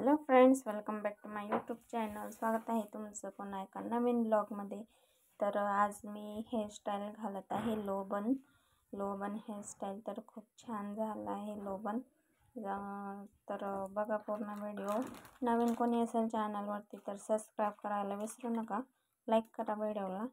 Hello friends, welcome back to my YouTube channel. स्वागत आहे तुमचं पुन्हा एका नवीन ब्लॉगमध्ये। तर आज मी हेअरस्टाईल घालत आहे लो बन हेअरस्टाईल। तर खूप छान झाला आहे लो बन। तर बघा पूर्ण व्हिडिओ। नवीन कोणी असेल चॅनलवरती तर सबस्क्राईब करायला विसरू नका, लाईक करा व्हिडिओला